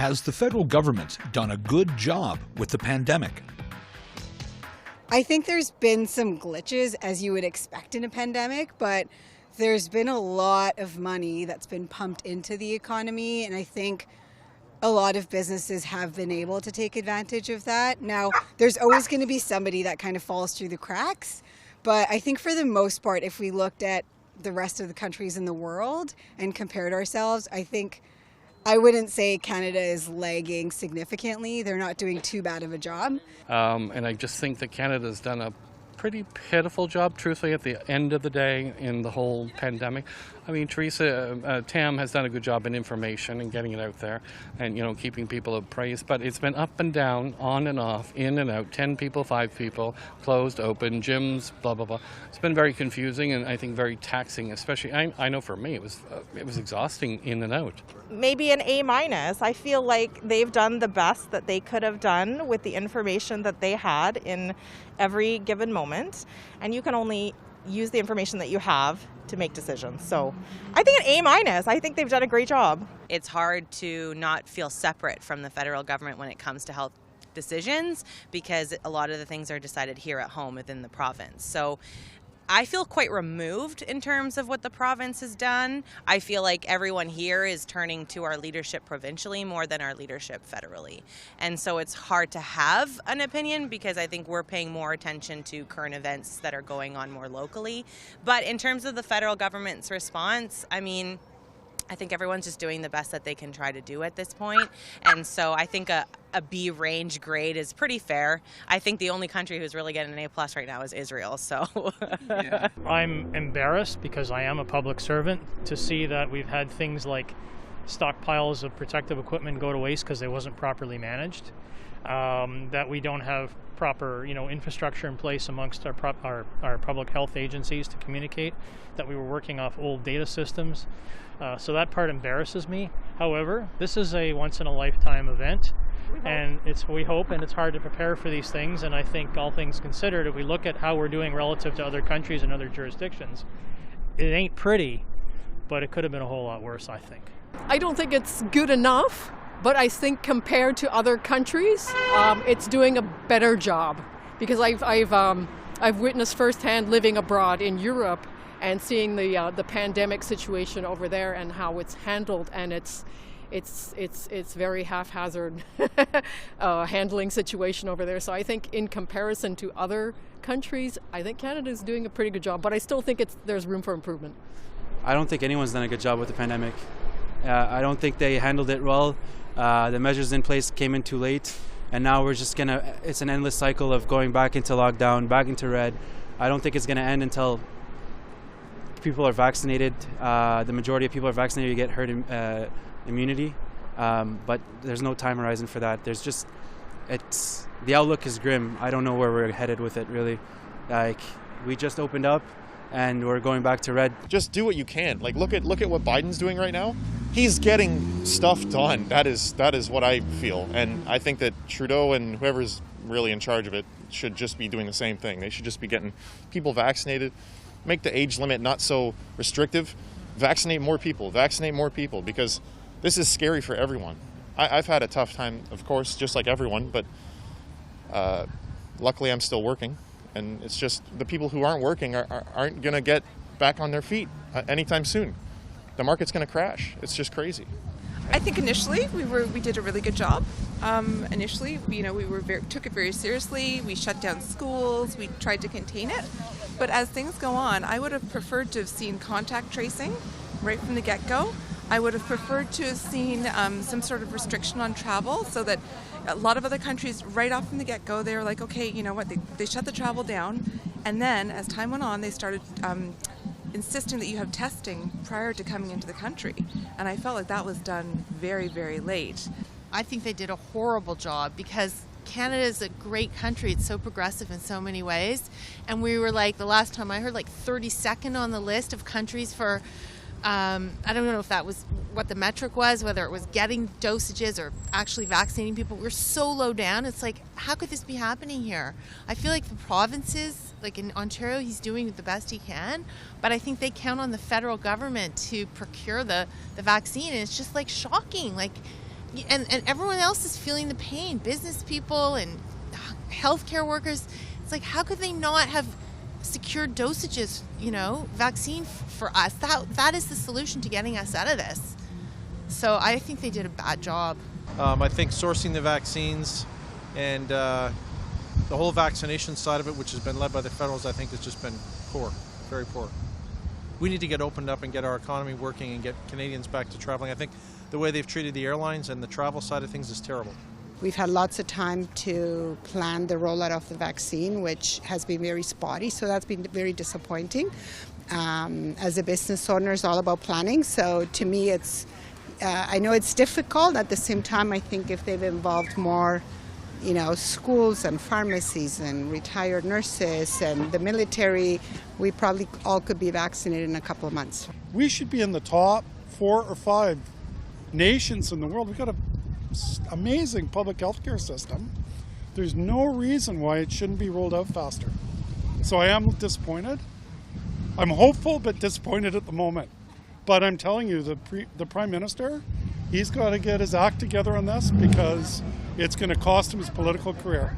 Has the federal government done a good job with the pandemic? I think there's been some glitches, as you would expect in a pandemic, but there's been a lot of money that's been pumped into the economy, and I think a lot of businesses have been able to take advantage of that. Now, there's always going to be somebody that kind of falls through the cracks, but I think for the most part, if we looked at the rest of the countries in the world and compared ourselves, I wouldn't say Canada is lagging significantly. They're not doing too bad of a job. And I just think that Canada's done a pretty pitiful job, truthfully, at the end of the day in the whole pandemic. I mean, Tam has done a good job in information and getting it out there and, keeping people appraised. But it's been up and down, on and off, in and out, 10 people, 5 people, closed, open, gyms, blah, blah, blah. It's been very confusing and I think very taxing, especially, I know for me, it was exhausting in and out. Maybe an A-. I feel like they've done the best that they could have done with the information that they had in every given moment. And you can only use the information that you have to make decisions. So I think an A-. I think they've done a great job. It's hard to not feel separate from the federal government when it comes to health decisions because a lot of the things are decided here at home within the province. So I feel quite removed in terms of what the province has done. I feel like everyone here is turning to our leadership provincially more than our leadership federally. And so it's hard to have an opinion because I think we're paying more attention to current events that are going on more locally. But in terms of the federal government's response, I think everyone's just doing the best that they can try to do at this point. And so I think a B range grade is pretty fair. I think the only country who's really getting an A+ right now is Israel. So yeah. I'm embarrassed because I am a public servant to see that we've had things like stockpiles of protective equipment go to waste because it wasn't properly managed, that we don't have proper infrastructure in place amongst our public health agencies to communicate, that we were working off old data systems. So that part embarrasses me. However, this is a once-in-a-lifetime event, and we hope, and it's hard to prepare for these things. And I think all things considered, if we look at how we're doing relative to other countries and other jurisdictions, it ain't pretty, but it could have been a whole lot worse, I think. I don't think it's good enough, but I think compared to other countries, it's doing a better job because I've witnessed firsthand living abroad in Europe and seeing the pandemic situation over there and how it's handled, and it's very haphazard handling situation over there. So I think in comparison to other countries, I think Canada is doing a pretty good job, but I still think there's room for improvement. I don't think anyone's done a good job with the pandemic. I don't think they handled it well. The measures in place came in too late, and now we're just it's an endless cycle of going back into lockdown, back into red. I don't think it's gonna end until people are vaccinated. The majority of people are vaccinated, you get herd immunity, but there's no time horizon for that. The outlook is grim. I don't know where we're headed with it, really. We just opened up and we're going back to red. Just do what you can. Look at what Biden's doing right now. He's getting stuff done. That is what I feel, and I think that Trudeau and whoever's really in charge of it should just be doing the same thing. They should just be getting people vaccinated, make the age limit not so restrictive, vaccinate more people, because this is scary for everyone. I've had a tough time, of course, just like everyone, but luckily I'm still working, and it's just the people who aren't working aren't going to get back on their feet anytime soon. The market's going to crash. It's just crazy. I think initially we did a really good job. Initially, we took it very seriously. We shut down schools. We tried to contain it. But as things go on, I would have preferred to have seen contact tracing right from the get-go. I would have preferred to have seen some sort of restriction on travel, so that a lot of other countries, right off from the get-go, they were like, okay, you know what, they shut the travel down. And then, as time went on, they started insisting that you have testing prior to coming into the country. And I felt like that was done very, very late. I think they did a horrible job because Canada is a great country. It's so progressive in so many ways. And we were the last time I heard, 32nd on the list of countries for, I don't know if that was what the metric was, whether it was getting dosages or actually vaccinating people. We're so low down. It's how could this be happening here? I feel like the provinces, in Ontario, he's doing the best he can, but I think they count on the federal government to procure the vaccine, and it's just shocking. and everyone else is feeling the pain. Business people and healthcare workers. It's like, how could they not have secured dosages, vaccine for us? That is the solution to getting us out of this. So I think they did a bad job. I think sourcing the vaccines and the whole vaccination side of it, which has been led by the federals, I think has just been poor, very poor. We need to get opened up and get our economy working and get Canadians back to traveling. I think the way they've treated the airlines and the travel side of things is terrible. We've had lots of time to plan the rollout of the vaccine, which has been very spotty, so that's been very disappointing. As a business owner, it's all about planning, so to me I know it's difficult. At the same time, I think if they've involved more schools and pharmacies and retired nurses and the military, we probably all could be vaccinated in a couple of months. We should be in the top 4 or 5 nations in the world. We've got an amazing public health care system. There's no reason why it shouldn't be rolled out faster. So I am disappointed. I'm hopeful but disappointed at the moment. But I'm telling you, the Prime Minister, he's got to get his act together on this because it's going to cost him his political career.